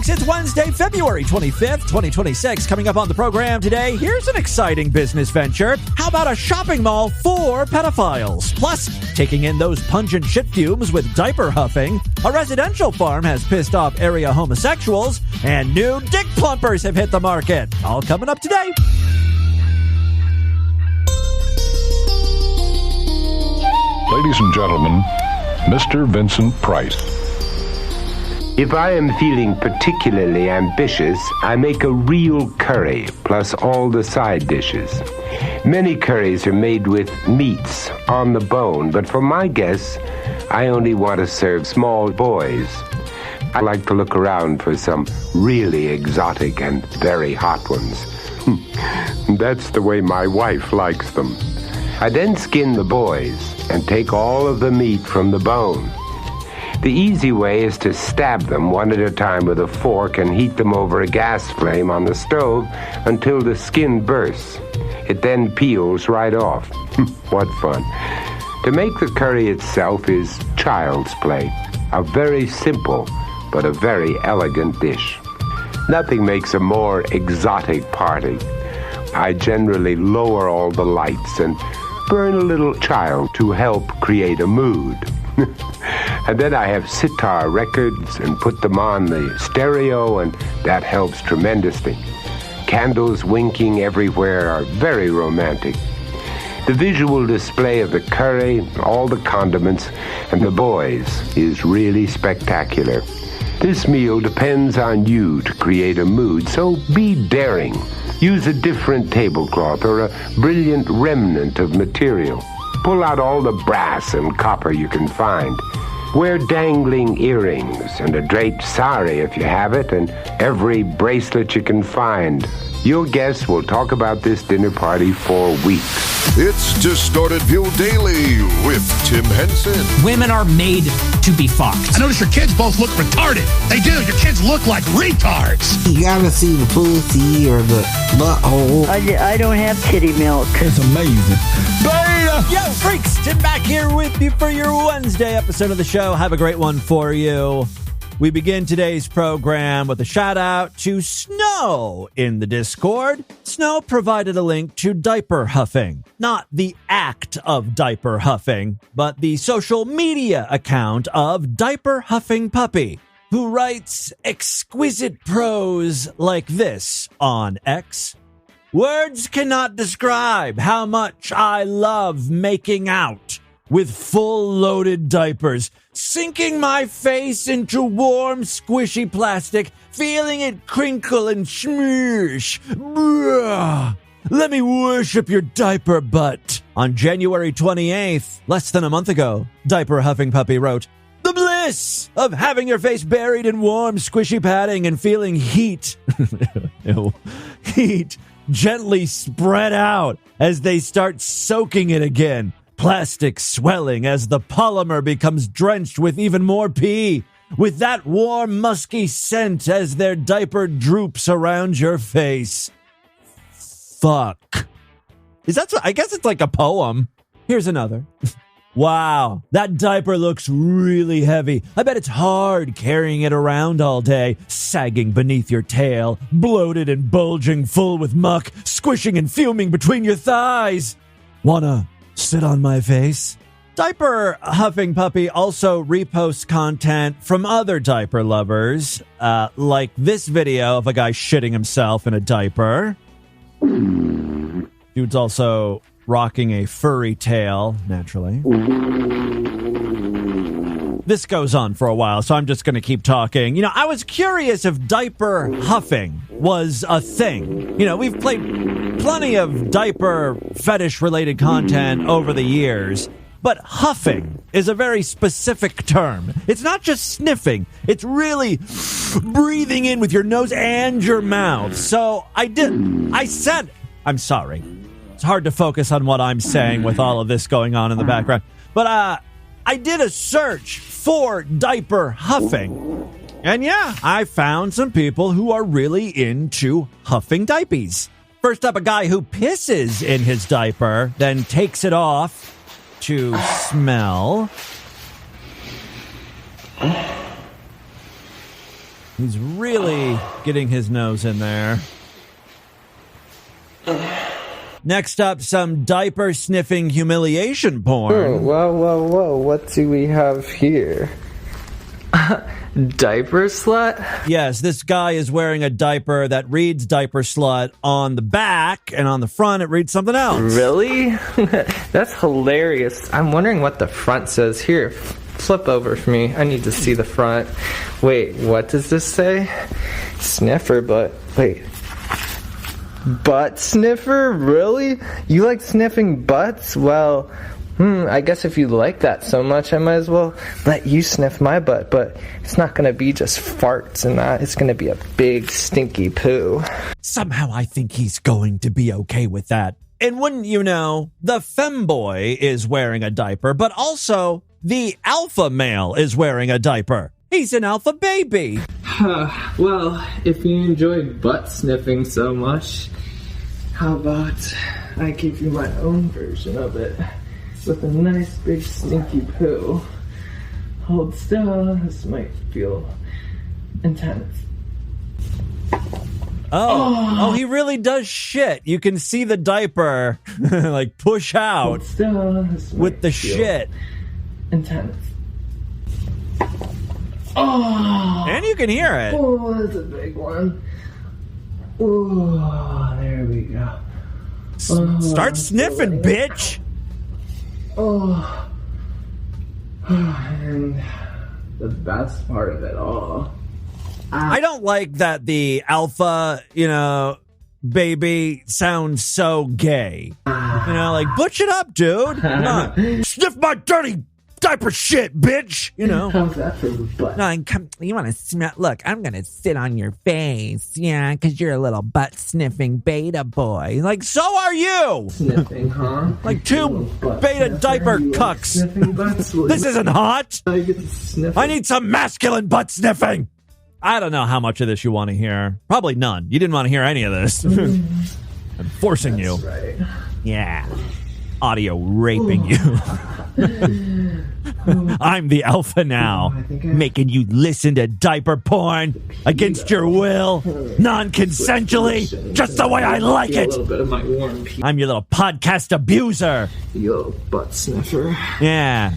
Freaks, it's Wednesday, February 25th, 2026. Coming up on the program today, here's an exciting business venture. How about a shopping mall for pedophiles? Plus, taking in those pungent shit fumes with diaper huffing. A residential farm has pissed off area homosexuals. And new dick plumpers have hit the market. All coming up today. Ladies and gentlemen, Mr. Vincent Price. If I am feeling particularly ambitious, I make a real curry, plus all the side dishes. Many curries are made with meats on the bone, but for my guests, I only want to serve small boys. I like to look around for some really exotic and very hot ones. That's the way my wife likes them. I then skin the boys and take all of the meat from the bone. The easy way is to stab them one at a time with a fork and heat them over a gas flame on the stove until the skin bursts. It then peels right off. What fun. To make the curry itself is child's play. A very simple but a very elegant dish. Nothing makes a more exotic party. I generally lower all the lights and burn a little child to help create a mood. And then I have sitar records and put them on the stereo, and that helps tremendously. Candles winking everywhere are very romantic. The visual display of the curry, all the condiments, and the boys is really spectacular. This meal depends on you to create a mood, so be daring. Use a different tablecloth or a brilliant remnant of material. Pull out all the brass and copper you can find. Wear dangling earrings and a draped sari if you have it, and every bracelet you can find. Your guests will talk about this dinner party for weeks. It's Distorted View Daily with Tim Henson. Women are made to be fucked. I notice your kids both look retarded. They do. Your kids look like retards. You gotta see the pussy or the butthole. I don't have kitty milk. It's amazing. Beta! Yo, freaks! Tim back here with you for your Wednesday episode of the show. Have a great one for you. We begin today's program with a shout out to Snow in the Discord. Snow provided a link to diaper huffing. Not the act of diaper huffing, but the social media account of Diaper Huffing Puppy, who writes exquisite prose like this on X. Words cannot describe how much I love making out with full loaded diapers, sinking my face into warm, squishy plastic, feeling it crinkle and smoosh. Bruh. Let me worship your diaper butt. On January 28th, less than a month ago, Diaper Huffing Puppy wrote, the bliss of having your face buried in warm, squishy padding and feeling heat. Heat gently spread out as they start soaking it again. Plastic swelling as the polymer becomes drenched with even more pee, with that warm, musky scent as their diaper droops around your face. Fuck. I guess it's like a poem. Here's another. Wow, that diaper looks really heavy. I bet it's hard carrying it around all day, sagging beneath your tail, bloated and bulging full with muck, squishing and fuming between your thighs. Wanna sit on my face? Diaper Huffing Puppy also reposts content from other diaper lovers, like this video of a guy shitting himself in a diaper. Dude's also rocking a furry tail, naturally. This goes on for a while, so I'm just going to keep talking. You know, I was curious if diaper huffing was a thing. You know, we've played plenty of diaper fetish-related content over the years, but huffing is a very specific term. It's not just sniffing. It's really breathing in with your nose and your mouth. So I'm sorry. It's hard to focus on what I'm saying with all of this going on in the background. But I did a search for diaper huffing. And yeah, I found some people who are really into huffing diapers. First up, a guy who pisses in his diaper, then takes it off to smell. He's really getting his nose in there. Next up, some diaper sniffing humiliation porn. Oh, whoa. What do we have here? Diaper slut? Yes, this guy is wearing a diaper that reads diaper slut on the back, and on the front it reads something else. Really? That's hilarious. I'm wondering what the front says. Here, flip over for me. I need to see the front. Wait, what does this say? Sniffer butt. Wait. Butt sniffer? Really? You like sniffing butts? Well, I guess if you like that so much, I might as well let you sniff my butt. But it's not going to be just farts and that. It's going to be a big stinky poo. Somehow I think he's going to be okay with that. And wouldn't you know, the femboy is wearing a diaper, but also the alpha male is wearing a diaper. He's an alpha baby. Well, if you enjoy butt sniffing so much, how about I give you my own version of it with a nice big stinky poo. Hold still, this might feel intense. Oh, he really does shit. You can see the diaper like push out Hold still, this with might the feel shit. intense. Oh, And you can hear it. oh, that's a big one. Oh, there we go. Start sniffing, bitch. Oh, and the best part of it all. I don't like that the alpha, baby sounds so gay. Like, butch it up, dude. Come on. Sniff my dirty diaper shit, bitch. How's that for the butt? No, you want to smell? Look, I'm going to sit on your face. Yeah, because you're a little butt sniffing beta boy. Like, so are you. Sniffing, huh? Like two beta diaper cucks. Sniffing butts? This isn't hot. I get to sniff. I need some masculine butt sniffing. I don't know how much of this you want to hear. Probably none. You didn't want to hear any of this. I'm forcing you. Right. Yeah. Audio raping you. I'm the alpha now, making you listen to diaper porn against your will, non-consensually, just the way I like A it. little bit of my warm pee. I'm your little podcast abuser. You little butt sniffer. Yeah.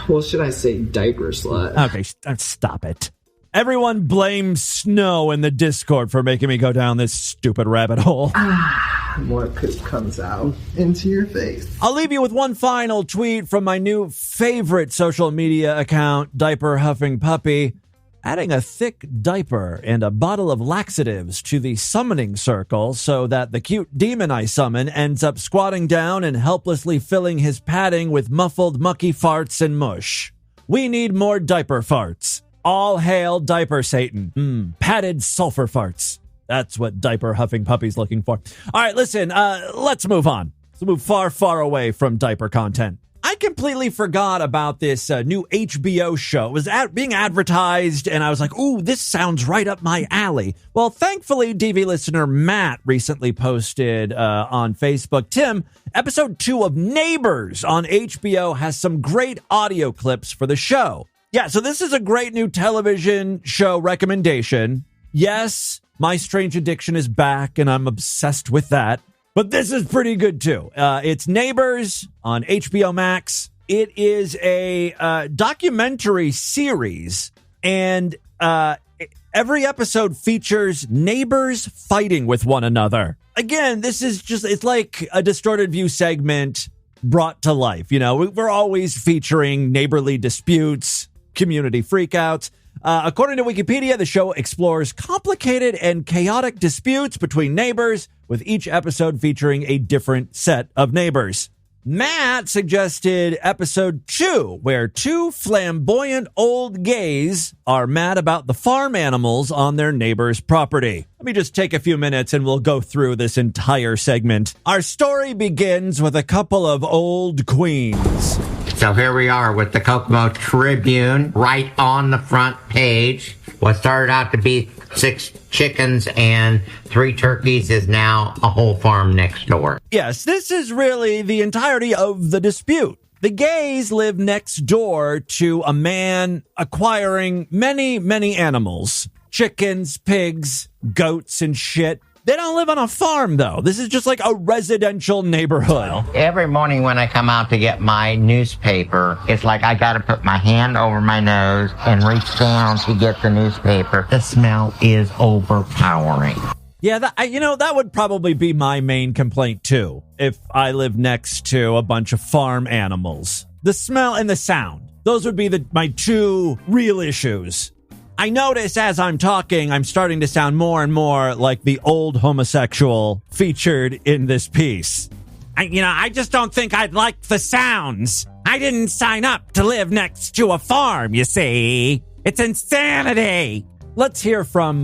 Well, should I say diaper slut? Okay, stop it. Everyone blames Snow in the Discord for making me go down this stupid rabbit hole. More poop comes out into your face. I'll leave you with one final tweet from my new favorite social media account, Diaper Huffing Puppy, adding a thick diaper and a bottle of laxatives to the summoning circle so that the cute demon I summon ends up squatting down and helplessly filling his padding with muffled mucky farts and mush. We need more diaper farts. All hail Diaper Satan. Padded sulfur farts. That's what Diaper Huffing Puppy's looking for. All right, listen, let's move on. Let's move far, far away from diaper content. I completely forgot about this new HBO show. It was being advertised, and I was like, ooh, this sounds right up my alley. Well, thankfully, DV listener Matt recently posted on Facebook, Tim, episode 2 of Neighbors on HBO has some great audio clips for the show. Yeah, so this is a great new television show recommendation. Yes, My Strange Addiction is back, and I'm obsessed with that. But this is pretty good, too. It's Neighbors on HBO Max. It is a documentary series, and every episode features neighbors fighting with one another. Again, this is it's like a Distorted View segment brought to life. We're always featuring neighborly disputes, community freakouts. According to Wikipedia, the show explores complicated and chaotic disputes between neighbors, with each episode featuring a different set of neighbors. Matt suggested episode 2, where 2 flamboyant old gays are mad about the farm animals on their neighbor's property. Let me just take a few minutes and we'll go through this entire segment. Our story begins with a couple of old queens. So here we are with the Kokomo Tribune right on the front page. What started out to be 6 chickens and 3 turkeys is now a whole farm next door. Yes, this is really the entirety of the dispute. The gays live next door to a man acquiring many, many animals. Chickens, pigs, goats, and shit. They don't live on a farm, though. This is just like a residential neighborhood. Every morning when I come out to get my newspaper, it's like I gotta put my hand over my nose and reach down to get the newspaper. The smell is overpowering. Yeah, that would probably be my main complaint, too, if I lived next to a bunch of farm animals. The smell and the sound. Those would be my two real issues. I notice as I'm talking, I'm starting to sound more and more like the old homosexual featured in this piece. I just don't think I'd like the sounds. I didn't sign up to live next to a farm, you see. It's insanity. Let's hear from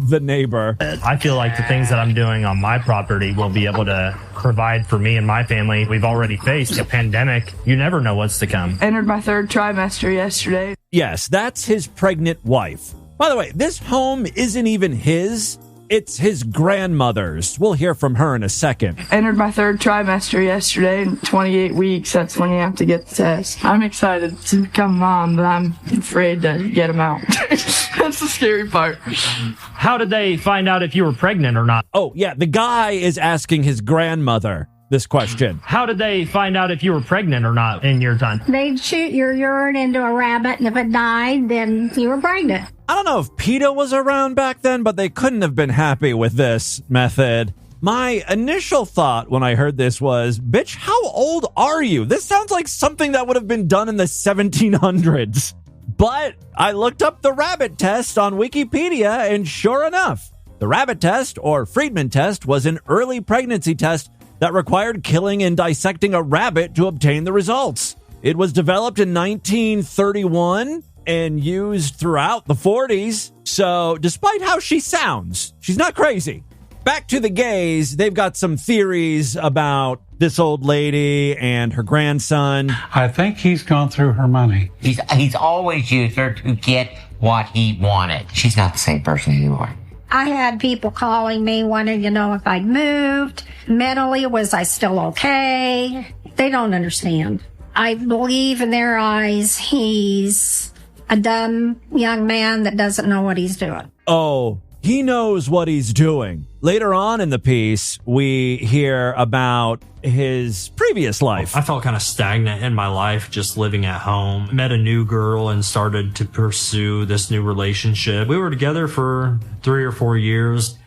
the neighbor. I feel like the things that I'm doing on my property will be able to provide for me and my family. We've already faced a pandemic. You never know what's to come. Entered my 3rd trimester yesterday. Yes, that's his pregnant wife. By the way, this home isn't even his. It's his grandmother's. We'll hear from her in a second. Entered my 3rd trimester yesterday. 28 weeks, that's when you have to get the test. I'm excited to become a mom, but I'm afraid to get him out. That's the scary part. How did they find out if you were pregnant or not? Oh, yeah, the guy is asking his grandmother this question. How did they find out if you were pregnant or not in your time? They'd shoot your urine into a rabbit, and if it died, then you were pregnant. I don't know if PETA was around back then, but they couldn't have been happy with this method. My initial thought when I heard this was, bitch, how old are you? This sounds like something that would have been done in the 1700s. But I looked up the rabbit test on Wikipedia, and sure enough, the rabbit test, or Friedman test, was an early pregnancy test that required killing and dissecting a rabbit to obtain the results. It was developed in 1931 and used throughout the 40s. So despite how she sounds, she's not crazy. Back to the gays, they've got some theories about this old lady and her grandson. I think he's gone through her money. He's always used her to get what he wanted. She's not the same person anymore. I had people calling me wanting to know if I'd moved. Mentally, was I still okay? They don't understand. I believe in their eyes he's a dumb young man that doesn't know what he's doing. Oh, he knows what he's doing. Later on in the piece, we hear about his previous life. I felt kind of stagnant in my life, just living at home. Met a new girl and started to pursue this new relationship. We were together for 3 or 4 years,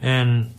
and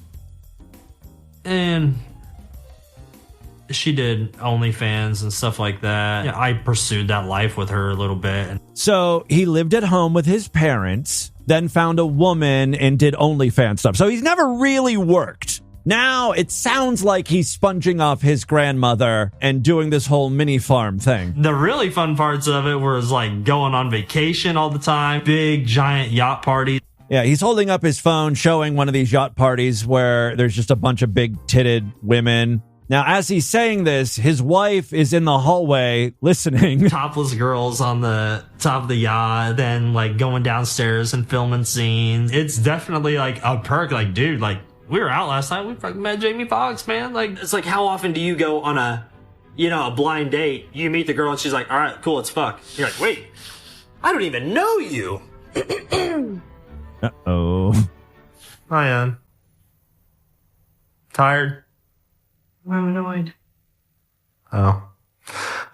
she did OnlyFans and stuff like that. Yeah, I pursued that life with her a little bit. So he lived at home with his parents, then found a woman and did OnlyFans stuff. So he's never really worked. Now it sounds like he's sponging off his grandmother and doing this whole mini farm thing. The really fun parts of it was like going on vacation all the time, big giant yacht parties. Yeah, he's holding up his phone showing one of these yacht parties where there's just a bunch of big-titted women. Now, as he's saying this, his wife is in the hallway listening. Topless girls on the top of the yacht, then like going downstairs and filming scenes. It's definitely like a perk. Like, dude, like we were out last night. We fucking met Jamie Foxx, man. Like, it's like, how often do you go on a blind date? You meet the girl and she's like, all right, cool, let's fuck. You're like, wait, I don't even know you. Uh-oh. I am. Tired? I'm annoyed. Oh.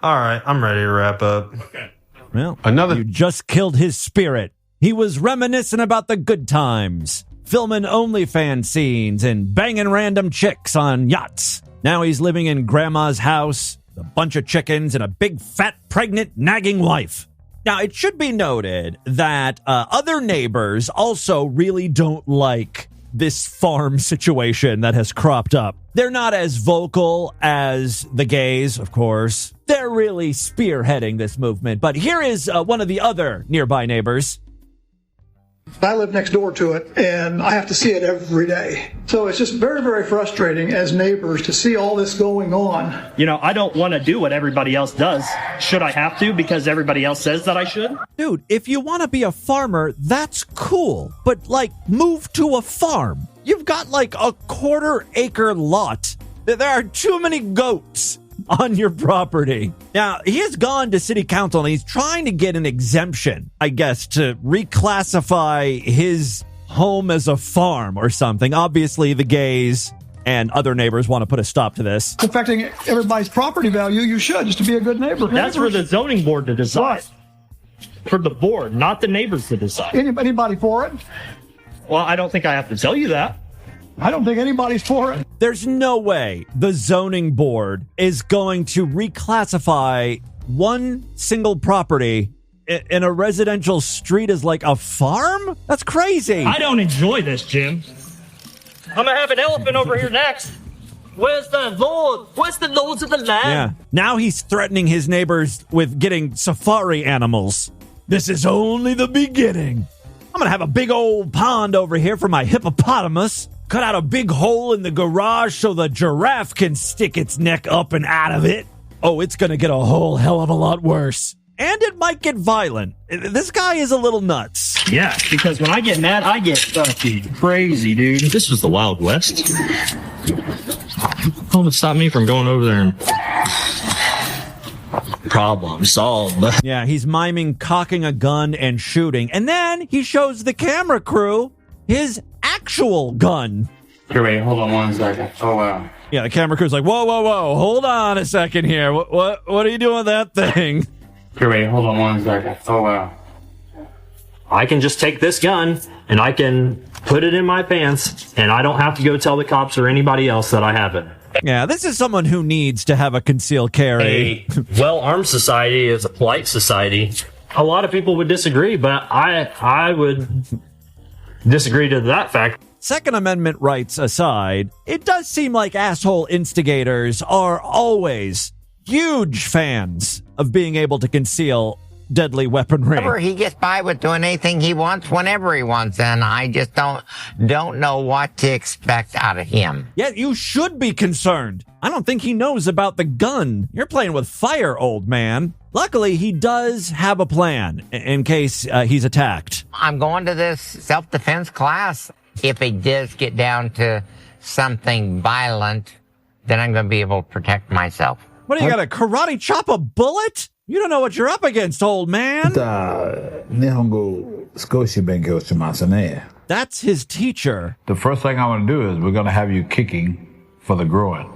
All right, I'm ready to wrap up. Okay. Well, you just killed his spirit. He was reminiscing about the good times, filming OnlyFans scenes and banging random chicks on yachts. Now he's living in grandma's house, a bunch of chickens, and a big, fat, pregnant, nagging wife. Now, it should be noted that other neighbors also really don't like this farm situation that has cropped up. They're not as vocal as the gays, of course. They're really spearheading this movement. But here is one of the other nearby neighbors. I live next door to it, and I have to see it every day. So it's just very, very frustrating as neighbors to see all this going on. You know, I don't want to do what everybody else does. Should I have to because everybody else says that I should? Dude, if you want to be a farmer, that's cool. But, like, move to a farm. You've got, like, a 1/4 acre lot. There are too many goats. on your property. Now, he has gone to city council and he's trying to get an exemption, I guess, to reclassify his home as a farm or something. Obviously, the gays and other neighbors want to put a stop to this. It's affecting everybody's property value. You should, just to be a good neighbor. That's for the zoning board to decide. What? For the board, not the neighbors to decide. Anybody for it? Well, I don't think I have to tell you that. I don't think anybody's for it. There's no way the zoning board is going to reclassify one single property in a residential street as like a farm? That's crazy. I don't enjoy this, Jim. I'm going to have an elephant over here next. Where's the Lord? Where's the Lords of the land? Yeah. Now he's threatening his neighbors with getting safari animals. This is only the beginning. I'm going to have a big old pond over here for my hippopotamus. Cut out a big hole in the garage so the giraffe can stick its neck up and out of it. Oh, it's going to get a whole hell of a lot worse. And it might get violent. This guy is a little nuts. Yeah, because when I get mad, I get fucking crazy, dude. This was the Wild West. Don't stop me from going over there and problem solved. Yeah, he's miming cocking a gun and shooting. And then he shows the camera crew his actual gun. Here, wait, hold on one second. Oh, wow. Yeah, the camera crew's like, whoa, hold on a second here. What are you doing with that thing? Here, wait, hold on one second. Oh, wow. I can just take this gun and I can put it in my pants and I don't have to go tell the cops or anybody else that I have it. Yeah, this is someone who needs to have a concealed carry. A well-armed society is a polite society. A lot of people would disagree, but I would disagree to that fact. Second Amendment rights aside, it does seem like asshole instigators are always huge fans of being able to conceal deadly weaponry. He gets by with doing anything he wants whenever he wants, and I just don't know what to expect out of him. Yeah, you should be concerned. I don't think he knows about the gun. You're playing with fire, old man. Luckily, he does have a plan in case he's attacked. I'm going to this self-defense class. If it does get down to something violent, then I'm going to be able to protect myself. What, you got to karate chop a bullet? You don't know what you're up against, old man. That's his teacher. The first thing I'm going to do is we're going to have you kicking for the groin.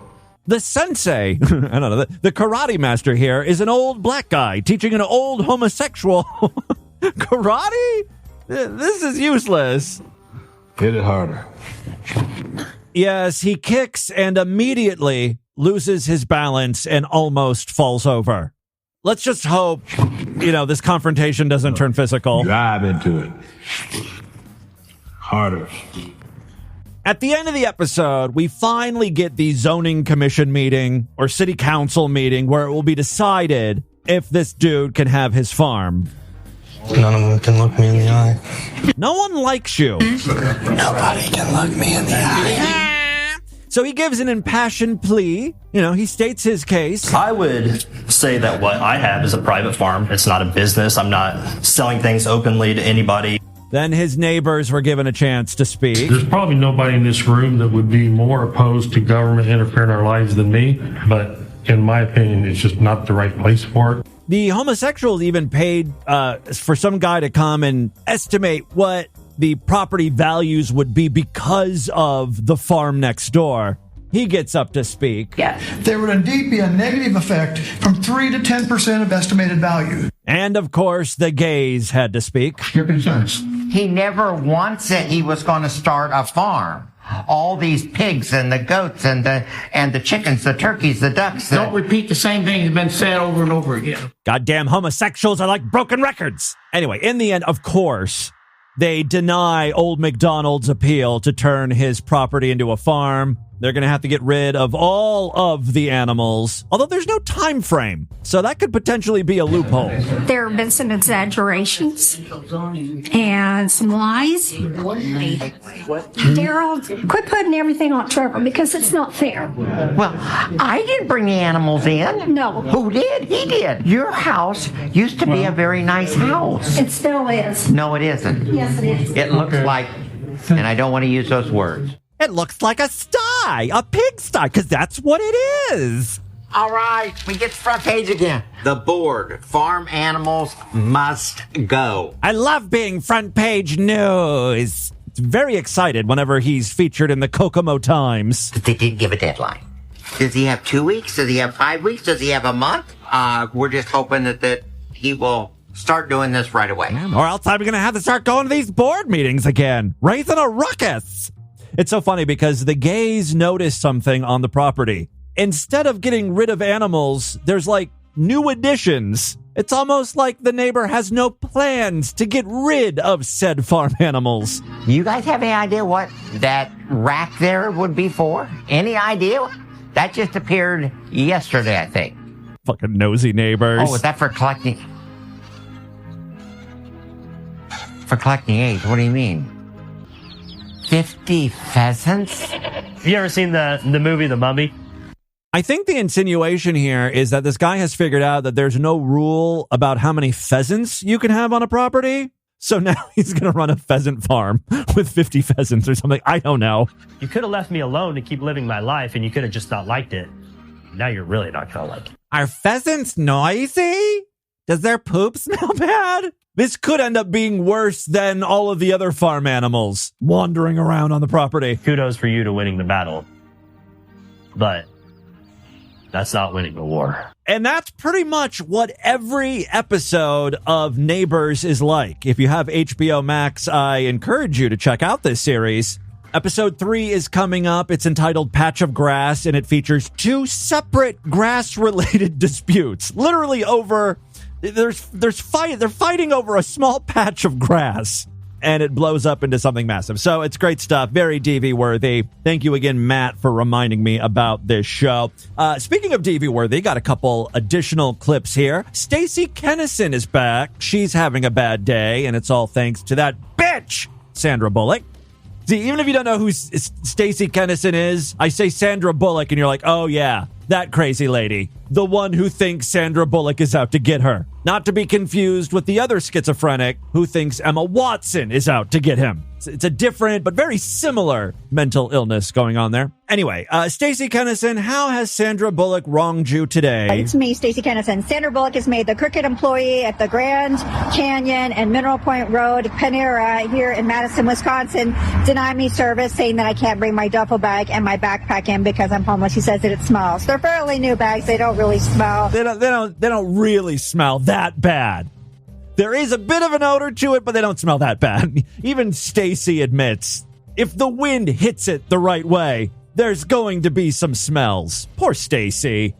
The sensei, I don't know, the karate master here is an old black guy teaching an old homosexual karate? This is useless. Hit it harder. Yes, he kicks and immediately loses his balance and almost falls over. Let's just hope, this confrontation doesn't turn physical. Drive into it. Harder. At the end of the episode, we finally get the zoning commission meeting or city council meeting where it will be decided if this dude can have his farm. None of them can look me in the eye. No one likes you. Nobody can look me in the eye. So he gives an impassioned plea. He states his case. I would say that what I have is a private farm. It's not a business. I'm not selling things openly to anybody. Then his neighbors were given a chance to speak. There's probably nobody in this room that would be more opposed to government interfering in our lives than me, but in my opinion, it's just not the right place for it. The homosexuals even paid for some guy to come and estimate what the property values would be because of the farm next door. He gets up to speak. Yes. There would indeed be a negative effect from 3 to 10% of estimated value. And of course, the gays had to speak. Your concerns. He never once said he was going to start a farm. All these pigs and the goats and the chickens, the turkeys, the ducks. Don't repeat the same thing that's been said over and over again. Goddamn homosexuals are like broken records. Anyway, in the end, of course, they deny Old MacDonald's appeal to turn his property into a farm. They're going to have to get rid of all of the animals, although there's no time frame, so that could potentially be a loophole. There have been some exaggerations and some lies. Daryl, quit putting everything on Trevor because it's not fair. Well, I didn't bring the animals in. No. Who did? He did. Your house used to be a very nice house. It still is. No, it isn't. Yes, it is. It looks like, and I don't want to use those words. It looks like a sty, a pigsty, because that's what it is. All right, we get the front page again. The board, farm animals must go. I love being front page news. It's very excited whenever he's featured in the Kokomo Times. But they didn't give a deadline. Does he have 2 weeks? Does he have 5 weeks? Does he have a month? We're just hoping that he will start doing this right away. Or else I'm going to have to start going to these board meetings again, raising a ruckus. It's so funny because the gays notice something on the property. Instead of getting rid of animals, there's like new additions. It's almost like the neighbor has no plans to get rid of said farm animals. You guys have any idea what that rack there would be for? Any idea? That just appeared yesterday, I think. Fucking nosy neighbors. Oh, is that for collecting? For collecting eggs? What do you mean? 50 pheasants? Have you ever seen the movie The Mummy? I think the insinuation here is that this guy has figured out that there's no rule about how many pheasants you can have on a property. So now he's going to run a pheasant farm with 50 pheasants or something. I don't know. You could have left me alone to keep living my life, and you could have just not liked it. Now you're really not going to like it. Are pheasants noisy? Does their poop smell bad? This could end up being worse than all of the other farm animals wandering around on the property. Kudos for you to winning the battle. But that's not winning the war. And that's pretty much what every episode of Neighbors is like. If you have HBO Max, I encourage you to check out this series. Episode 3 is coming up. It's entitled Patch of Grass, and it features 2 separate grass-related disputes. Literally over... They're fighting over a small patch of grass, and it blows up into something massive. So it's great stuff. Very DV-worthy. Thank you again, Matt, for reminding me about this show. Speaking of DV-worthy, got a couple additional clips here. Stacey Kennison is back. She's having a bad day, and it's all thanks to that bitch, Sandra Bullock. See, even if you don't know who Stacey Kennison is, I say Sandra Bullock, and you're like, oh, yeah, that crazy lady. The one who thinks Sandra Bullock is out to get her. Not to be confused with the other schizophrenic who thinks Emma Watson is out to get him. It's a different but very similar mental illness going on there. Anyway, Stacey Kennison, how has Sandra Bullock wronged you today? It's me, Stacey Kennison. Sandra Bullock has made the crooked employee at the Grand Canyon and Mineral Point Road, Panera, here in Madison, Wisconsin, deny me service, saying that I can't bring my duffel bag and my backpack in because I'm homeless. She says that it smells. They're fairly new bags. They don't really smell. They don't really smell that bad. There is a bit of an odor to it, but they don't smell that bad. Even Stacey admits, if the wind hits it the right way, there's going to be some smells. Poor Stacey.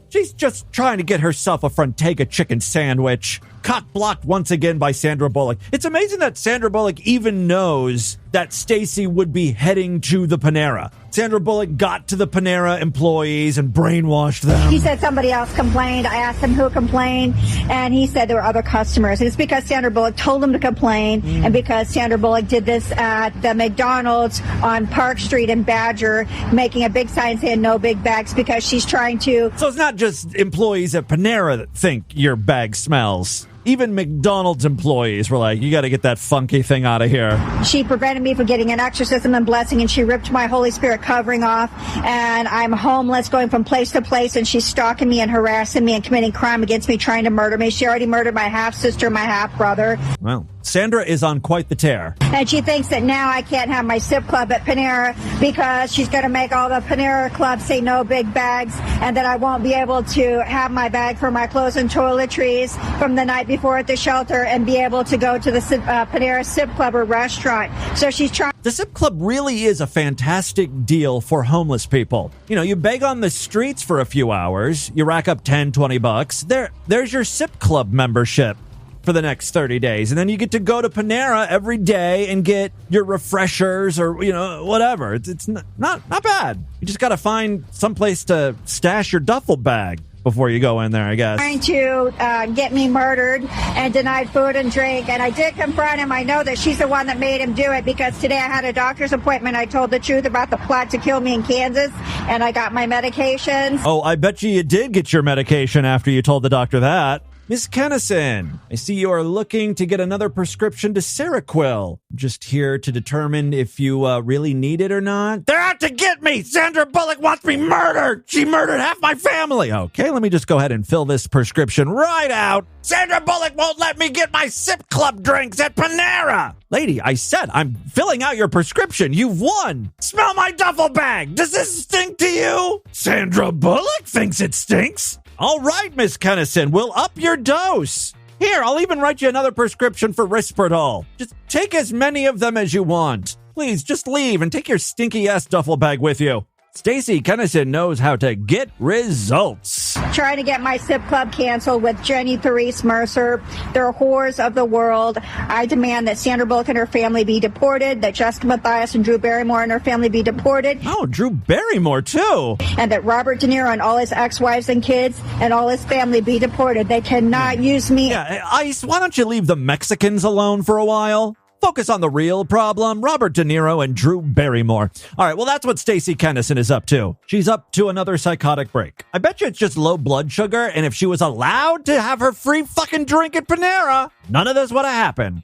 She's just trying to get herself a Frontega chicken sandwich. Cock blocked once again by Sandra Bullock. It's amazing that Sandra Bullock even knows that Stacey would be heading to the Panera. Sandra Bullock got to the Panera employees and brainwashed them. He said somebody else complained. I asked him who complained, and he said there were other customers. It's because Sandra Bullock told him to complain, and because Sandra Bullock did this at the McDonald's on Park Street in Badger, making a big sign saying no big bags because she's trying to... So it's not just employees at Panera that think your bag smells. Even McDonald's employees were like, you got to get that funky thing out of here. She prevented me from getting an exorcism and blessing, and she ripped my Holy Spirit covering off, and I'm homeless, going from place to place, and she's stalking me and harassing me and committing crime against me, trying to murder me. She already murdered my half-sister, my half-brother. Well, Sandra is on quite the tear. And she thinks that now I can't have my sip club at Panera because she's going to make all the Panera clubs say no big bags, and that I won't be able to have my bag for my clothes and toiletries from the night before at the shelter and be able to go to the Panera Sip Club or restaurant. So she's trying. The Sip Club really is a fantastic deal for homeless people. You know, you beg on the streets for a few hours, you rack up $10-20. There's your Sip Club membership for the next 30 days. And then you get to go to Panera every day and get your refreshers or, you know, whatever. It's not bad. You just got to find someplace to stash your duffel bag before you go in there, I guess. Trying to get me murdered and denied food and drink. And I did confront him. I know that she's the one that made him do it because today I had a doctor's appointment. I told the truth about the plot to kill me in Kansas, and I got my medications. Oh, I bet you did get your medication after you told the doctor that. Miss Kennison, I see you are looking to get another prescription to Seroquel. Just here to determine if you really need it or not. They're out to get me! Sandra Bullock wants me murdered! She murdered half my family! Okay, let me just go ahead and fill this prescription right out. Sandra Bullock won't let me get my Sip Club drinks at Panera! Lady, I said I'm filling out your prescription. You've won! Smell my duffel bag! Does this stink to you? Sandra Bullock thinks it stinks? All right, Miss Kennison, we'll up your dose. Here, I'll even write you another prescription for Risperdal. Just take as many of them as you want. Please, just leave and take your stinky-ass duffel bag with you. Stacey Kennison knows how to get results. Trying to get my Sip Club canceled with Jenny Therese Mercer. They're whores of the world. I demand that Sandra Bullock and her family be deported, that Jessica Mathias and Drew Barrymore and her family be deported. Oh, Drew Barrymore, too. And that Robert De Niro and all his ex-wives and kids and all his family be deported. They cannot use me. Yeah, Ice, why don't you leave the Mexicans alone for a while? Focus on the real problem, Robert De Niro and Drew Barrymore. All right, well, that's what Stacey Kennison is up to. She's up to another psychotic break. I bet you it's just low blood sugar, and if she was allowed to have her free fucking drink at Panera, none of this would have happened.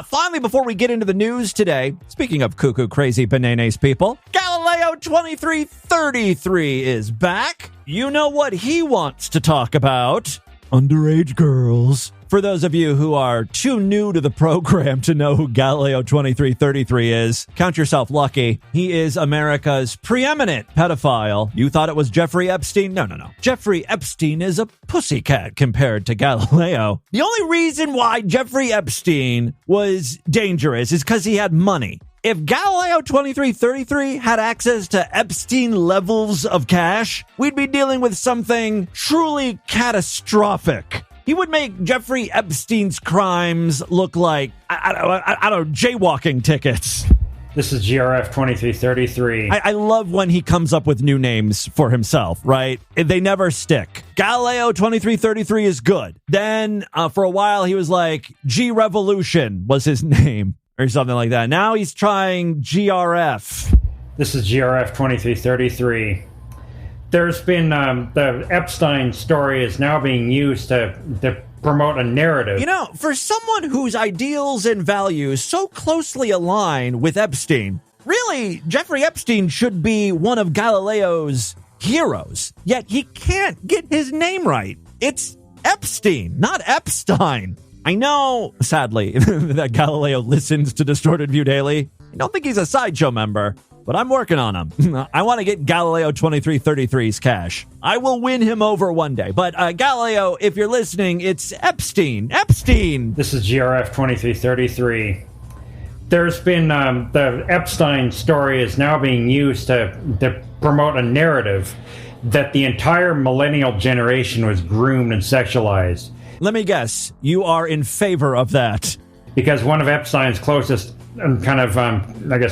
Finally, before we get into the news today, speaking of cuckoo crazy bananas people, Galileo 2333 is back. You know what he wants to talk about? Underage girls. For those of you who are too new to the program to know who Galileo 2333 is, count yourself lucky. He is America's preeminent pedophile. You thought it was Jeffrey Epstein? No. Jeffrey Epstein is a pussycat compared to Galileo. The only reason why Jeffrey Epstein was dangerous is because he had money. If Galileo 2333 had access to Epstein levels of cash, we'd be dealing with something truly catastrophic. He would make Jeffrey Epstein's crimes look like, I don't know, jaywalking tickets. This is GRF 2333. I love when he comes up with new names for himself, right? They never stick. Galileo 2333 is good. Then for a while he was like, G-Revolution was his name or something like that. Now he's trying GRF. This is GRF 2333. There's been the Epstein story is now being used to promote a narrative. You know, for someone whose ideals and values so closely align with Epstein, really, Jeffrey Epstein should be one of Galileo's heroes. Yet he can't get his name right. It's Epstein, not Epstein. I know, sadly, that Galileo listens to Distorted View Daily. I don't think he's a Sideshow member, but I'm working on him. I want to get Galileo 2333's cash. I will win him over one day. But Galileo, if you're listening, it's Epstein. Epstein! This is GRF 2333. There's been the Epstein story is now being used to promote a narrative that the entire millennial generation was groomed and sexualized. Let me guess, you are in favor of that. Because one of Epstein's closest kind of,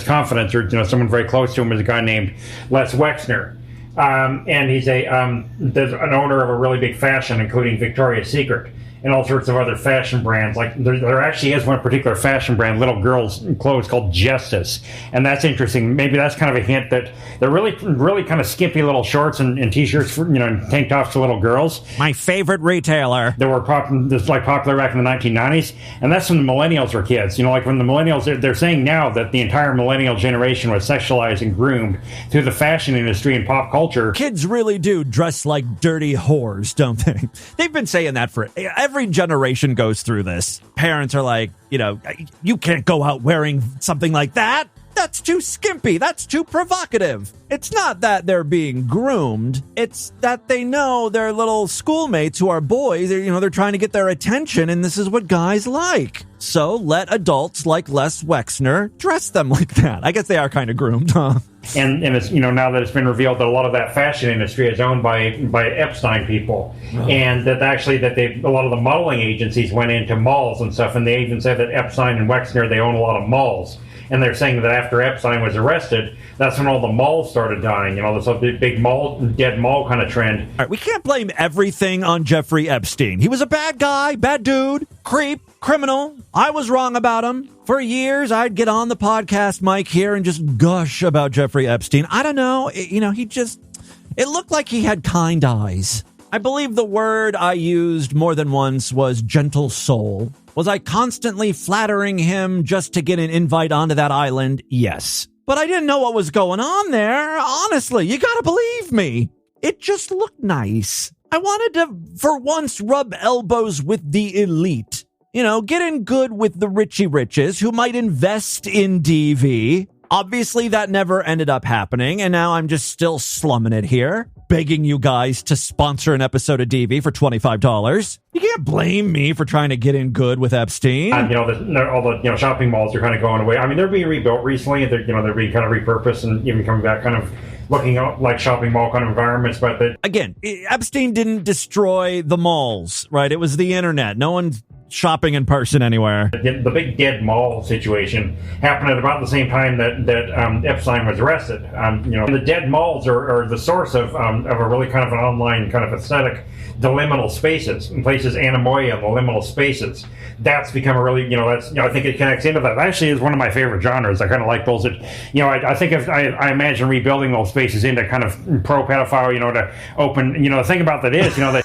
confidants, or someone very close to him, is a guy named Les Wexner. And he's there's an owner of a really big fashion, including Victoria's Secret, and all sorts of other fashion brands. Like there actually is one particular fashion brand, little girls' clothes, called Justice, and that's interesting. Maybe that's kind of a hint that they're really kind of skimpy little shorts and t-shirts, for, and tank tops for little girls. My favorite retailer. They were popular back in the 1990s, and that's when the millennials were kids. Like when the millennials, they're saying now that the entire millennial generation was sexualized and groomed through the fashion industry and pop culture. Kids really do dress like dirty whores, don't they? They've been saying that for every generation goes through this. Parents are like, you can't go out wearing something like that. That's too skimpy. That's too provocative. It's not that they're being groomed. It's that they know their little schoolmates who are boys, they're trying to get their attention, and this is what guys like. So let adults like Les Wexner dress them like that. I guess they are kind of groomed, huh? And it's, now that it's been revealed that a lot of that fashion industry is owned by Epstein people. Oh. And that a lot of the modeling agencies went into malls and stuff, and they even said that Epstein and Wexner, they own a lot of malls. And they're saying that after Epstein was arrested, that's when all the malls started dying. This big mall, dead mall kind of trend. All right, we can't blame everything on Jeffrey Epstein. He was a bad guy, bad dude, creep, criminal. I was wrong about him. For years, I'd get on the podcast mic here and just gush about Jeffrey Epstein. I don't know. It looked like he had kind eyes. I believe the word I used more than once was gentle soul. Was I constantly flattering him just to get an invite onto that island? Yes. But I didn't know what was going on there. Honestly, you gotta believe me. It just looked nice. I wanted to, for once, rub elbows with the elite. You know, get in good with the Richie Riches who might invest in DV. Obviously, that never ended up happening, and now I'm just still slumming it here, begging you guys to sponsor an episode of DV for $25. You can't blame me for trying to get in good with Epstein. All the shopping malls are kind of going away. I mean, they're being rebuilt recently. They're being kind of repurposed and even coming back, kind of looking like shopping mall kind of environments. But again, Epstein didn't destroy the malls, right? It was the internet. No one's shopping in person anywhere. The big dead mall situation happened at about the same time that Epstein was arrested. The dead malls are the source of a really kind of an online kind of aesthetic, delusional spaces, places anemoia, the liminal spaces. That's become a really, I think it connects into that. It actually is one of my favorite genres. I kind of like those that, I think if I imagine rebuilding those spaces into kind of pro-pedophile, to open, the thing about that is, that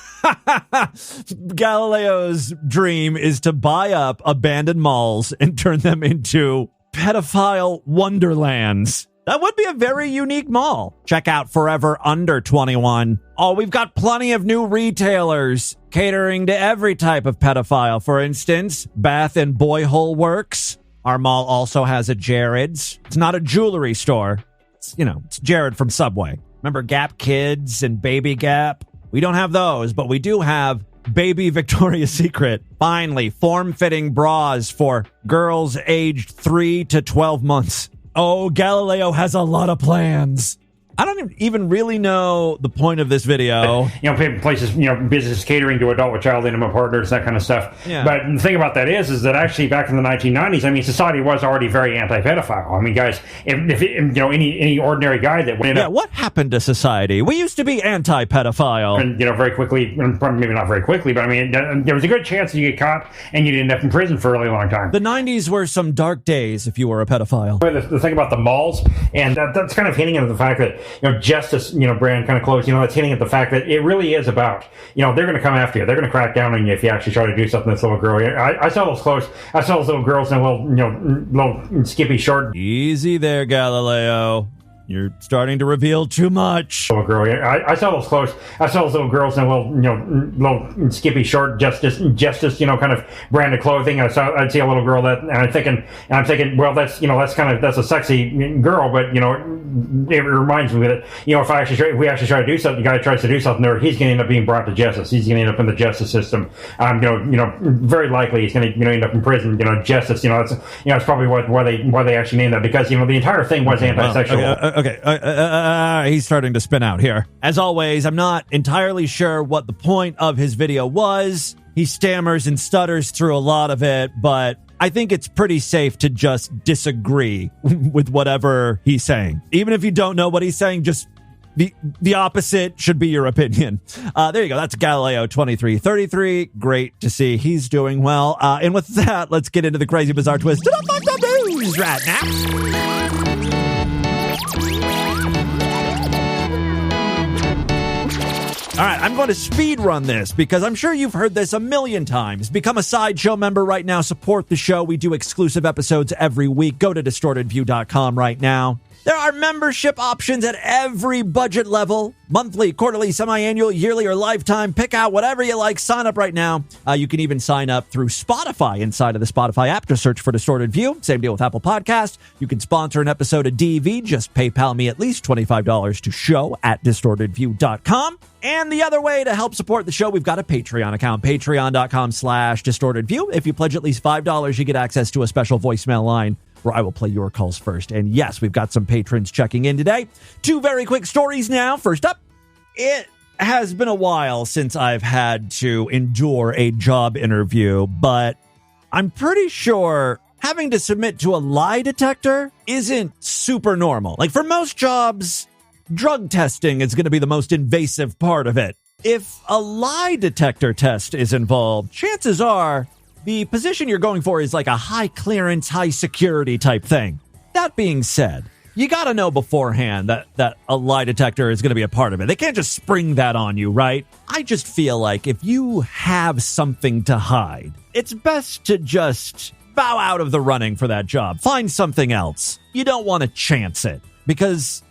Galileo's dream is to buy up abandoned malls and turn them into pedophile wonderlands. That would be a very unique mall. Check out Forever Under 21. Oh, we've got plenty of new retailers catering to every type of pedophile. For instance, Bath and Boy Hole Works. Our mall also has a Jared's. It's not a jewelry store. It's Jared from Subway. Remember Gap Kids and Baby Gap? We don't have those, but we do have Baby Victoria's Secret. Finally, form-fitting bras for girls aged 3 to 12 months. Oh, Galileo has a lot of plans. I don't even really know the point of this video. Places, businesses catering to adult with child intimate partners, that kind of stuff. Yeah. But the thing about that is that actually back in the 1990s, society was already very anti-pedophile. Guys, if any ordinary guy that went up. What happened to society? We used to be anti-pedophile. And, very quickly, maybe not very quickly, but there was a good chance that you get caught and you'd end up in prison for a really long time. The 90s were some dark days if you were a pedophile. The thing about the malls, and that's kind of hinting at the fact that, Justice, brand kind of clothes, that's hitting at the fact that it really is about, they're going to come after you. They're going to crack down on you if you actually try to do something to this little girl. I saw those clothes. I saw those little girls in a little skippy short. Easy there, Galileo. You're starting to reveal too much. Little girl, I saw those clothes. I saw those little girls in a little skippy short justice, kind of branded clothing. I'd see a little girl and I'm thinking, well, that's a sexy girl, but it reminds me that if we actually try to do something, the guy tries to do something there, he's going to end up being brought to justice. He's going to end up in the justice system. Very likely he's going to end up in prison. Justice. It's probably why they actually named that, because the entire thing was anti-sexual. Okay, he's starting to spin out here. As always, I'm not entirely sure what the point of his video was. He stammers and stutters through a lot of it, but I think it's pretty safe to just disagree with whatever he's saying. Even if you don't know what he's saying, just the opposite should be your opinion. There you go. That's Galileo 2333. Great to see he's doing well. And with that, let's get into the crazy, bizarre twist to the news right now. All right, I'm going to speed run this because I'm sure you've heard this a million times. Become a Sideshow member right now. Support the show. We do exclusive episodes every week. Go to distortedview.com right now. There are membership options at every budget level. Monthly, quarterly, semi-annual, yearly, or lifetime. Pick out whatever you like. Sign up right now. You can even sign up through Spotify inside of the Spotify app. Just search for Distorted View. Same deal with Apple Podcasts. You can sponsor an episode of DV. Just PayPal me at least $25 to show@distortedview.com. And the other way to help support the show, we've got a Patreon account, patreon.com/distortedview. If you pledge at least $5, you get access to a special voicemail line where I will play your calls first. And yes, we've got some patrons checking in today. 2 very quick stories now. First up, it has been a while since I've had to endure a job interview, but I'm pretty sure having to submit to a lie detector isn't super normal. Like for most jobs, drug testing is going to be the most invasive part of it. If a lie detector test is involved, chances are the position you're going for is like a high clearance, high security type thing. That being said, you got to know beforehand that a lie detector is going to be a part of it. They can't just spring that on you, right? I just feel like if you have something to hide, it's best to just bow out of the running for that job. Find something else. You don't want to chance it because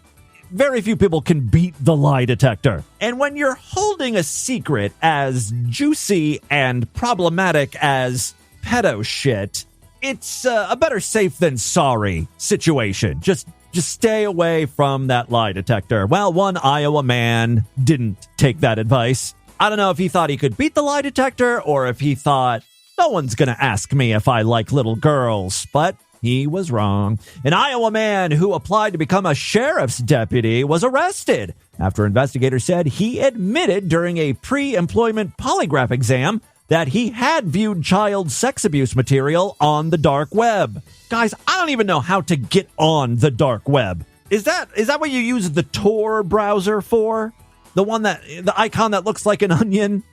very few people can beat the lie detector. And when you're holding a secret as juicy and problematic as pedo shit, it's a better safe than sorry situation. Just stay away from that lie detector. Well, one Iowa man didn't take that advice. I don't know if he thought he could beat the lie detector or if he thought, no one's going to ask me if I like little girls, but he was wrong. An Iowa man who applied to become a sheriff's deputy was arrested after investigators said he admitted during a pre-employment polygraph exam that he had viewed child sex abuse material on the dark web. Guys, I don't even know how to get on the dark web. Is that what you use the Tor browser for? The icon that looks like an onion?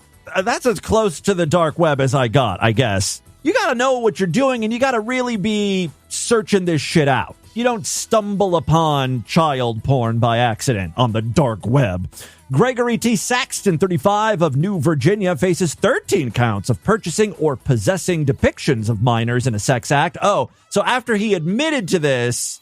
That's as close to the dark web as I got, I guess. You got to know what you're doing, and you got to really be searching this shit out. You don't stumble upon child porn by accident on the dark web. Gregory T. Saxton, 35, of New Virginia, faces 13 counts of purchasing or possessing depictions of minors in a sex act. Oh, so after he admitted to this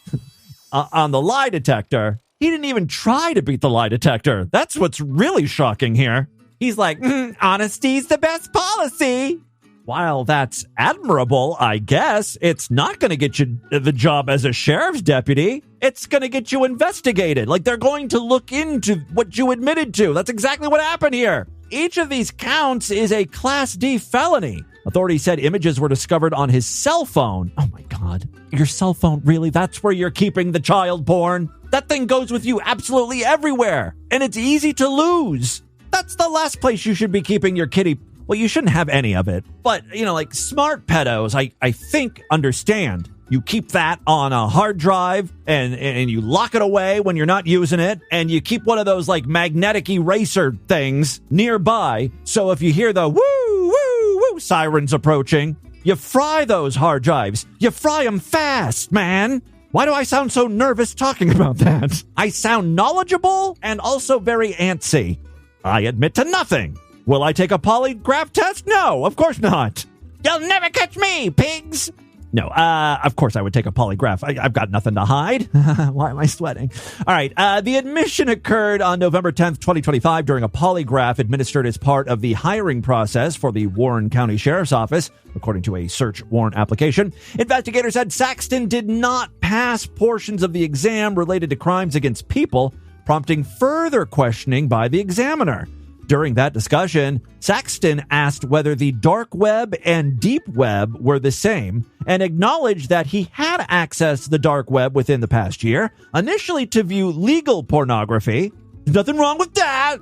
on the lie detector, he didn't even try to beat the lie detector. That's what's really shocking here. He's like, honesty's the best policy. While that's admirable, I guess, it's not going to get you the job as a sheriff's deputy. It's going to get you investigated. Like, they're going to look into what you admitted to. That's exactly what happened here. Each of these counts is a Class D felony. Authorities said images were discovered on his cell phone. Oh, my God. Your cell phone, really? That's where you're keeping the child porn? That thing goes with you absolutely everywhere, and it's easy to lose. That's the last place you should be keeping your kitty. Well, you shouldn't have any of it. But, like smart pedos, I think understand. You keep that on a hard drive and you lock it away when you're not using it. And you keep one of those like magnetic eraser things nearby. So if you hear the woo, woo, woo sirens approaching, you fry those hard drives. You fry them fast, man. Why do I sound so nervous talking about that? I sound knowledgeable and also very antsy. I admit to nothing. Will I take a polygraph test? No, of course not. You'll never catch me, pigs. No, of course I would take a polygraph. I've got nothing to hide. Why am I sweating? All right, the admission occurred on November 10th, 2025 during a polygraph administered as part of the hiring process for the Warren County Sheriff's Office, according to a search warrant application. Investigators said Saxton did not pass portions of the exam related to crimes against people, prompting further questioning by the examiner. During that discussion, Saxton asked whether the dark web and deep web were the same and acknowledged that he had accessed the dark web within the past year, initially to view legal pornography. Nothing wrong with that.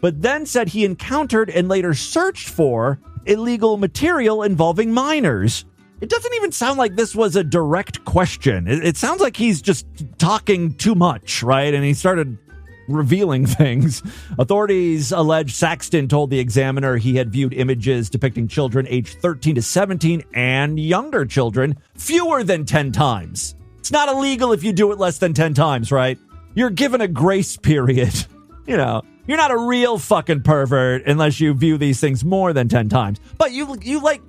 But then said he encountered and later searched for illegal material involving minors. It doesn't even sound like this was a direct question. It sounds like he's just talking too much, right? And he started revealing things. Authorities allege Saxton told the examiner he had viewed images depicting children aged 13 to 17 and younger children fewer than 10 times. It's not illegal if you do it less than 10 times, right? You're given a grace period. You're not a real fucking pervert unless you view these things more than 10 times. But you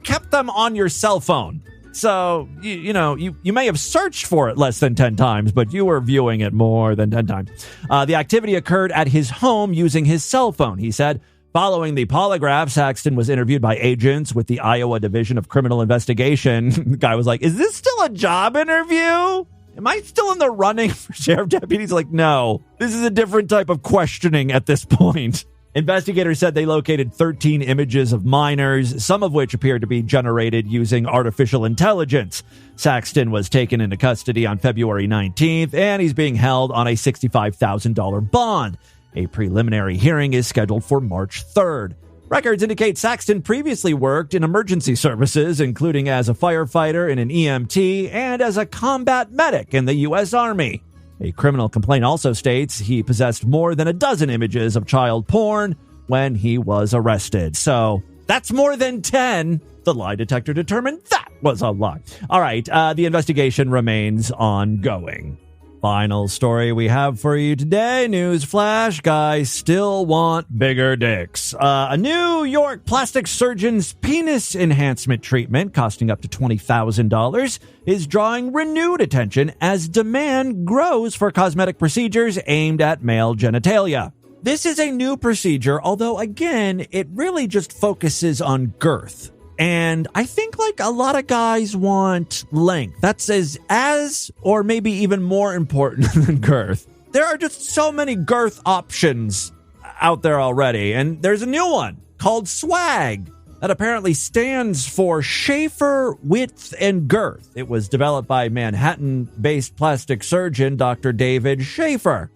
kept them on your cell phone. So, you may have searched for it less than 10 times, but you were viewing it more than 10 times. The activity occurred at his home using his cell phone, he said. Following the polygraph, Saxton was interviewed by agents with the Iowa Division of Criminal Investigation. The guy was like, is this still a job interview? Am I still in the running for sheriff deputies? Like, no, this is a different type of questioning at this point. Investigators said they located 13 images of minors, some of which appeared to be generated using artificial intelligence. Saxton was taken into custody on February 19th, and he's being held on a $65,000 bond. A preliminary hearing is scheduled for March 3rd. Records indicate Saxton previously worked in emergency services, including as a firefighter in an EMT and as a combat medic in the U.S. Army. A criminal complaint also states he possessed more than a dozen images of child porn when he was arrested. So that's more than 10. The lie detector determined that was a lie. All right, the investigation remains ongoing. Final story we have for you today. Newsflash, guys still want bigger dicks. A New York plastic surgeon's penis enhancement treatment, costing up to $20,000, is drawing renewed attention as demand grows for cosmetic procedures aimed at male genitalia. This is a new procedure, although again, it really just focuses on girth. And I think like a lot of guys want length. That's as or maybe even more important than girth. There are just so many girth options out there already. And there's a new one called swag that apparently stands for Schaefer Width and Girth. It was developed by Manhattan-based plastic surgeon Dr. David Schaefer.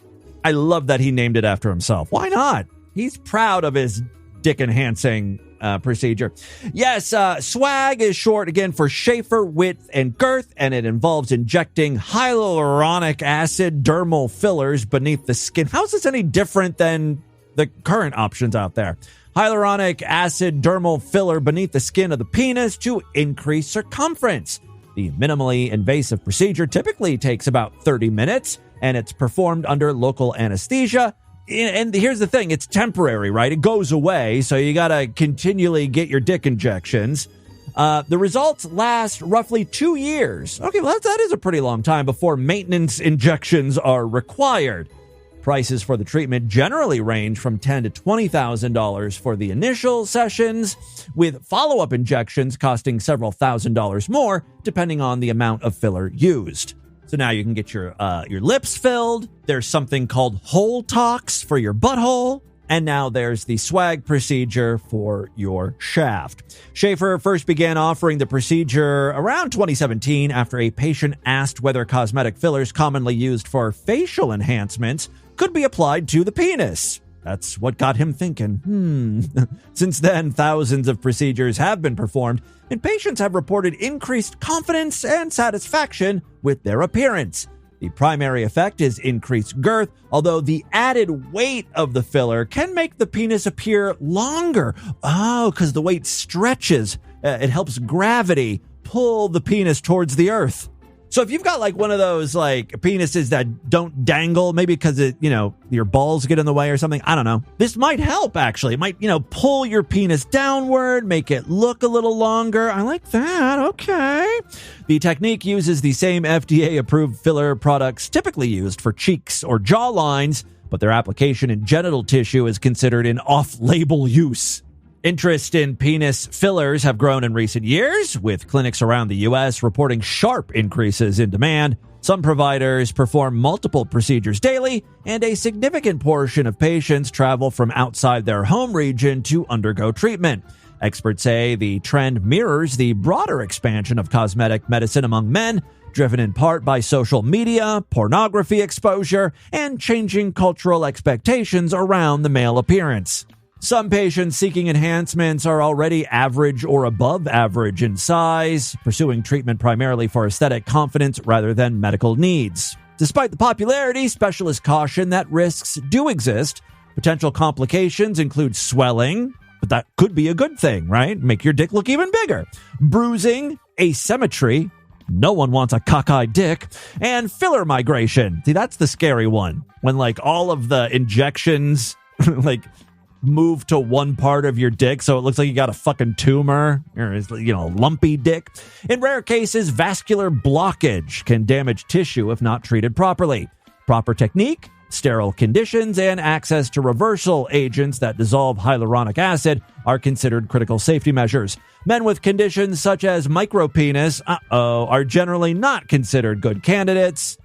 I love that he named it after himself. Why not? He's proud of his dick-enhancing procedure. Yes, swag is short again for Schaefer Width and Girth, and it involves injecting hyaluronic acid dermal fillers beneath the skin. How is this any different than the current options out there? Hyaluronic acid dermal filler beneath the skin of the penis to increase circumference. The minimally invasive procedure typically takes about 30 minutes, and it's performed under local anesthesia. And here's the thing, it's temporary, right? It goes away, so you got to continually get your dick injections. The results last roughly 2 years. Okay, well, that is a pretty long time before maintenance injections are required. Prices for the treatment generally range from $10,000 to $20,000 for the initial sessions, with follow-up injections costing several $1,000s more, depending on the amount of filler used. So now you can get your lips filled. There's something called hole tox for your butthole. And now there's the swag procedure for your shaft. Schaefer first began offering the procedure around 2017 after a patient asked whether cosmetic fillers commonly used for facial enhancements could be applied to the penis. That's what got him thinking, Since then, thousands of procedures have been performed, and patients have reported increased confidence and satisfaction with their appearance. The primary effect is increased girth, although the added weight of the filler can make the penis appear longer. Oh, because the weight stretches. It helps gravity pull the penis towards the earth. So if you've got like one of those like penises that don't dangle, maybe because your balls get in the way or something, I don't know. This might help actually. It might, pull your penis downward, make it look a little longer. I like that. Okay. The technique uses the same FDA-approved filler products typically used for cheeks or jaw lines, but their application in genital tissue is considered an off-label use. Interest in penis fillers have grown in recent years, with clinics around the U.S. reporting sharp increases in demand. Some providers perform multiple procedures daily, and a significant portion of patients travel from outside their home region to undergo treatment. Experts say the trend mirrors the broader expansion of cosmetic medicine among men, driven in part by social media, pornography exposure, and changing cultural expectations around the male appearance. Some patients seeking enhancements are already average or above average in size, pursuing treatment primarily for aesthetic confidence rather than medical needs. Despite the popularity, specialists caution that risks do exist. Potential complications include swelling, but that could be a good thing, right? Make your dick look even bigger. Bruising, asymmetry, no one wants a cockeyed dick, and filler migration. See, that's the scary one. When like all of the injections move to one part of your dick so it looks like you got a fucking tumor or a lumpy dick. In rare cases, vascular blockage can damage tissue if not treated properly. Proper technique, sterile conditions, and access to reversal agents that dissolve hyaluronic acid are considered critical safety measures. Men with conditions such as micropenis, are generally not considered good candidates.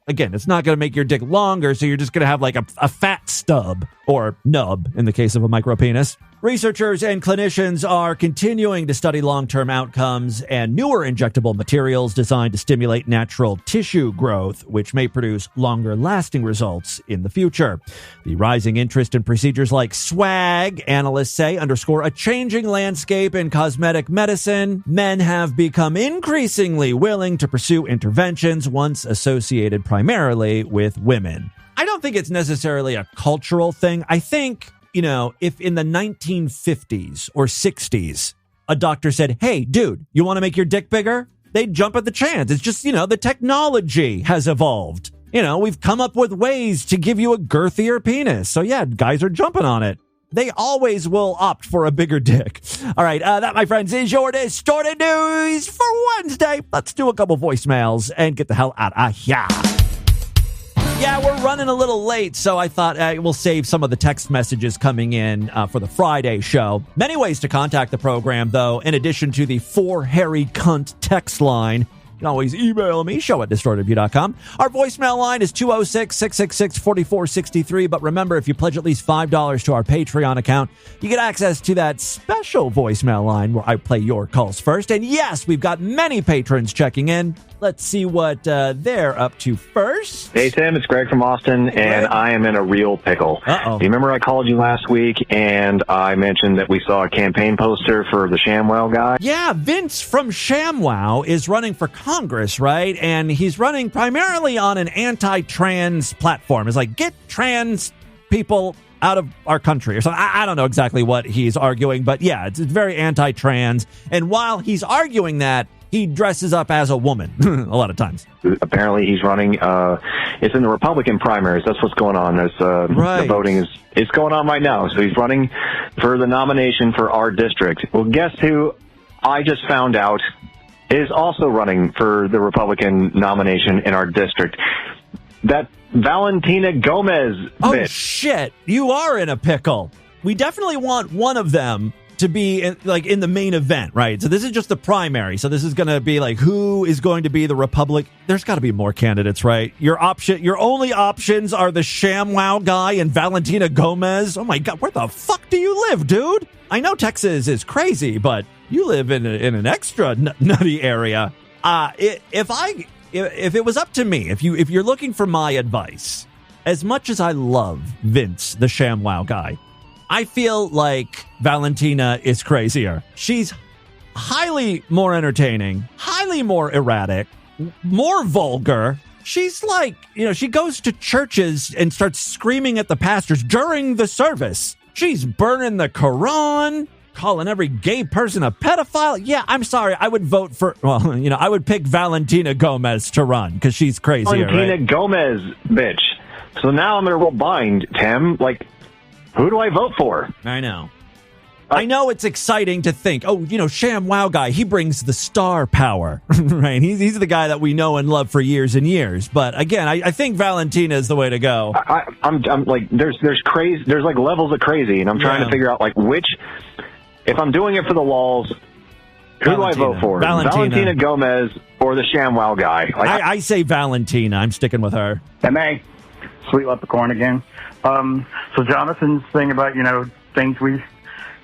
Again, it's not going to make your dick longer, so you're just going to have like a fat stub, or nub in the case of a micropenis. Researchers and clinicians are continuing to study long-term outcomes and newer injectable materials designed to stimulate natural tissue growth, which may produce longer-lasting results in the future. The rising interest in procedures like swag, analysts say, underscore a changing landscape in cosmetic medicine. Men have become increasingly willing to pursue interventions once associated primarily with women. I don't think it's necessarily a cultural thing. I think, if in the 1950s or 60s, a doctor said, hey, dude, you want to make your dick bigger? They'd jump at the chance. It's just, the technology has evolved. we've come up with ways to give you a girthier penis. So yeah, guys are jumping on it. They always will opt for a bigger dick. All right, that, my friends, is your distorted news for Wednesday. Let's do a couple voicemails and get the hell out of here. Yeah, we're running a little late, so I thought we'll save some of the text messages coming in for the Friday show. Many ways to contact the program, though, in addition to the 4 Hairy Cunt text line. You can always email me, show@distortedview.com. Our voicemail line is 206-666-4463. But remember, if you pledge at least $5 to our Patreon account, you get access to that special voicemail line where I play your calls first. And yes, we've got many patrons checking in. Let's see what they're up to first. Hey, Tim, it's Greg from Austin, and I am in a real pickle. Uh-oh. Do you remember I called you last week, and I mentioned that we saw a campaign poster for the ShamWow guy? Yeah, Vince from ShamWow is running for Congress, right? And he's running primarily on an anti-trans platform. It's like, get trans people out of our country or something. I don't know exactly what he's arguing, but yeah, it's very anti-trans. And while he's arguing that, he dresses up as a woman a lot of times. Apparently, he's running. It's in the Republican primaries. That's what's going on. There's the voting is going on right now. So he's running for the nomination for our district. Well, guess who I just found out is also running for the Republican nomination in our district? That Valentina Gomez bitch. Oh, shit. You are in a pickle. We definitely want one of them to be in the main event, right? So this is just the primary. So this is going to be like, who is going to be the Republic? There's got to be more candidates, right? Your only options are the ShamWow guy and Valentina Gomez. Oh my God, where the fuck do you live, dude? I know Texas is crazy, but you live in an extra nutty area. If it was up to me, if you're looking for my advice, as much as I love Vince, the ShamWow guy, I feel like Valentina is crazier. She's highly more entertaining, highly more erratic, more vulgar. She's like, she goes to churches and starts screaming at the pastors during the service. She's burning the Quran, calling every gay person a pedophile. Yeah, I'm sorry. I would vote for, I would pick Valentina Gomez to run because she's crazier, Valentina right? Gomez, bitch. So now I'm in a real bind, Tim. Like, who do I vote for? I know. I know it's exciting to think, ShamWow guy, he brings the star power, right? He's the guy that we know and love for years and years. But again, I think Valentina is the way to go. I'm like, there's crazy, there's like levels of crazy, and I'm trying to figure out like which, if I'm doing it for the walls, who do I vote for? Valentina Gomez or the ShamWow guy? Like, I say Valentina. I'm sticking with her. M.A. Sweet Leprechaun again. So Jonathan's thing about, things we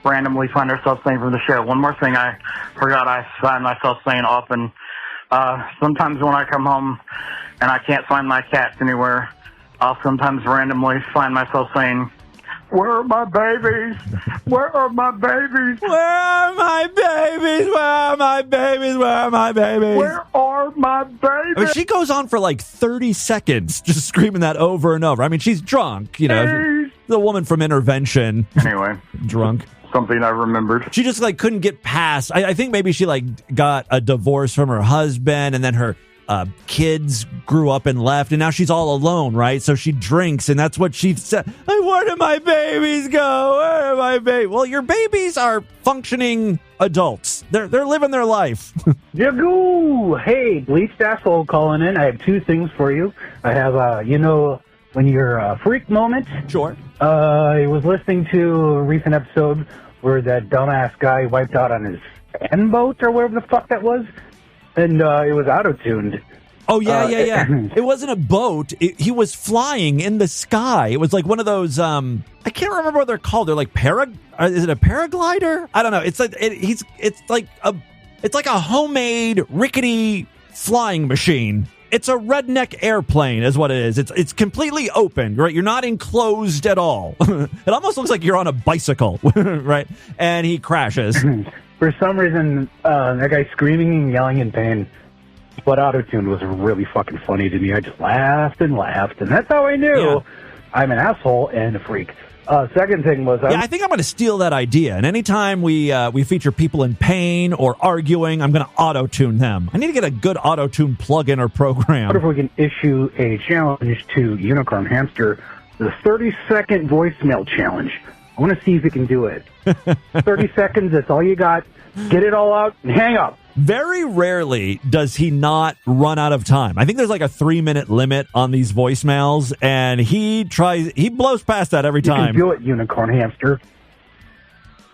randomly find ourselves saying from the show. One more thing I forgot I find myself saying often. Sometimes when I come home and I can't find my cats anywhere, I'll sometimes randomly find myself saying, "Where are my babies? Where are my babies? Where are my babies? Where are my babies? Where are my babies? Where are my babies?" I mean, she goes on for like 30 seconds just screaming that over and over. I mean, she's drunk, the woman from Intervention. Anyway. Drunk. Something I remembered. She just couldn't get past. I think maybe she got a divorce from her husband, and then her kids grew up and left, and now she's all alone, right? So she drinks, and that's what she said. Where do my babies go? Where are my babies? Well, your babies are functioning adults. They're living their life. Yagoo! Hey, bleached asshole calling in. I have two things for you. I have, when you're a freak moment. Sure. I was listening to a recent episode where that dumbass guy wiped out on his fan boat or whatever the fuck that was. And it was auto-tuned. Oh, yeah. It wasn't a boat. He was flying in the sky. It was like one of those, I can't remember what they're called. They're like is it a paraglider? I don't know. It's like, it's like a homemade rickety flying machine. It's a redneck airplane is what it is. It's completely open, right? You're not enclosed at all. It almost looks like you're on a bicycle, right? And he crashes. For some reason, that guy screaming and yelling in pain, but auto-tuned was really fucking funny to me. I just laughed, and that's how I knew I'm an asshole and a freak. Second thing was... I think I'm going to steal that idea. And anytime we feature people in pain or arguing, I'm going to auto-tune them. I need to get a good auto-tune plugin or program. What if we can issue a challenge to Unicorn Hamster, the 30-second voicemail challenge? I want to see if you can do it. 30 seconds, that's all you got. Get it all out and hang up. Very rarely does he not run out of time. I think there's like a 3-minute limit on these voicemails, and he blows past that every time. You can do it, Unicorn Hamster.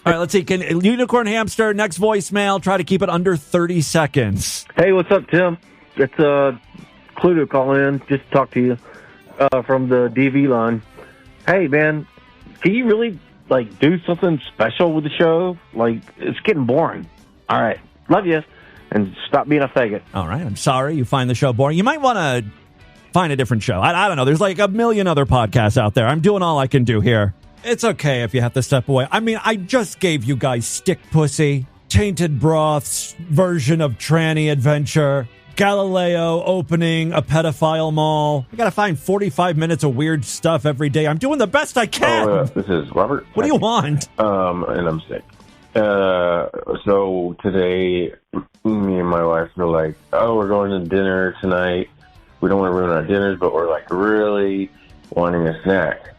All right, let's see. Can Unicorn Hamster, next voicemail, try to keep it under 30 seconds. Hey, what's up, Tim? It's Cluedo calling in just to talk to you from the DV line. Hey, man, can you really, do something special with the show? It's getting boring. All right. Love you. And stop being a faggot. All right. I'm sorry you find the show boring. You might want to find a different show. I don't know. There's like a million other podcasts out there. I'm doing all I can do here. It's okay if you have to step away. I mean, I just gave you guys Stick Pussy, Tainted Broth's version of Tranny Adventure, Galileo opening a pedophile mall. I got to find 45 minutes of weird stuff every day. I'm doing the best I can. This is Robert. What do you want? And I'm sick. So today, me and my wife were like, oh, we're going to dinner tonight. We don't want to ruin our dinners, but we're really wanting a snack.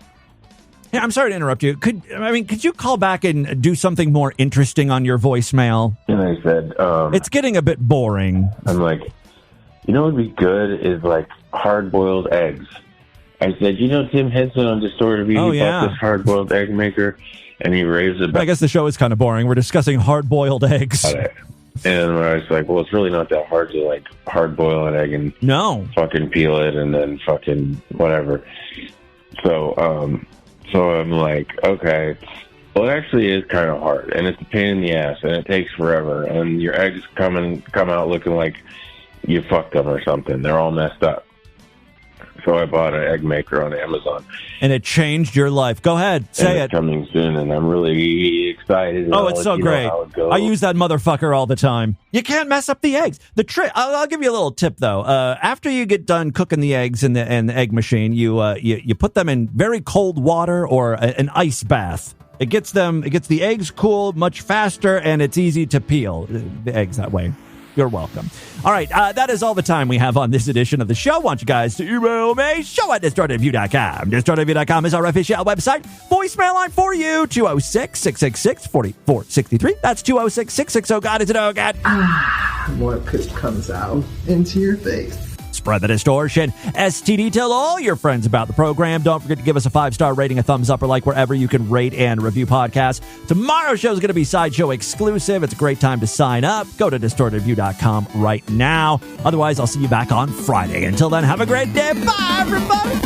Yeah, I'm sorry to interrupt you. Could you call back and do something more interesting on your voicemail? And I said, it's getting a bit boring. I'm like, what would be good is hard-boiled eggs. I said, Tim Henson on Distorted Beauty bought this hard-boiled egg maker. And he raves it back. I guess the show is kind of boring. We're discussing hard-boiled eggs. And I was like, well, it's really not that hard to, hard-boil an egg and fucking peel it and then fucking whatever. So I'm like, okay. Well, it actually is kind of hard, and it's a pain in the ass, and it takes forever. And your eggs come out looking like you fucked them or something. They're all messed up. So I bought an egg maker on Amazon. And it changed your life. Go ahead, say it's coming soon, and I'm really excited. Oh, it's so great. I use that motherfucker all the time. You can't mess up the eggs. The trick. I'll give you a little tip though. After you get done cooking the eggs in the egg machine, you put them in very cold water or an ice bath. It gets the eggs cool much faster, and it's easy to peel the eggs that way. You're welcome. All right, that is all the time we have on this edition of the show. I want you guys to email me, show@distortedview.com. Distortedview.com is our official website. Voicemail line for you, 206-666-4463. That's 206-660-God. Is it God? More poop comes out into your face. Spread the distortion. STD, tell all your friends about the program. Don't forget to give us a 5-star rating, a thumbs up, or like wherever you can rate and review podcasts. Tomorrow's show is going to be Sideshow exclusive. It's a great time to sign up. Go to distortedview.com right now. Otherwise, I'll see you back on Friday. Until then, have a great day. Bye, everybody.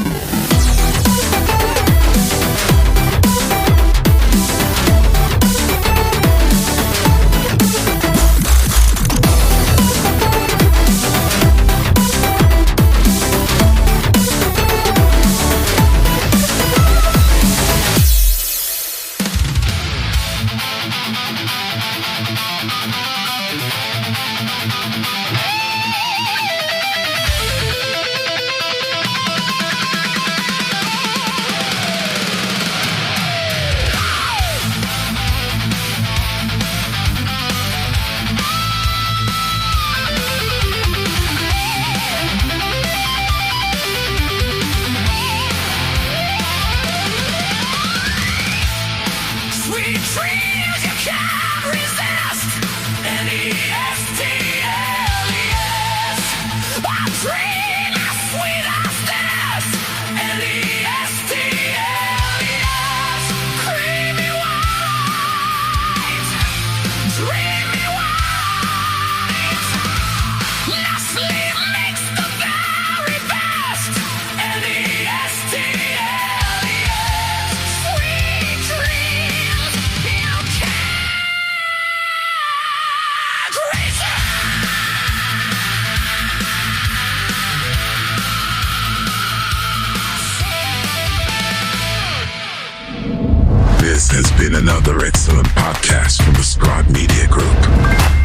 Has been another excellent podcast from the Scribe Media Group.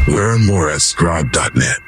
Learn more at scribe.net.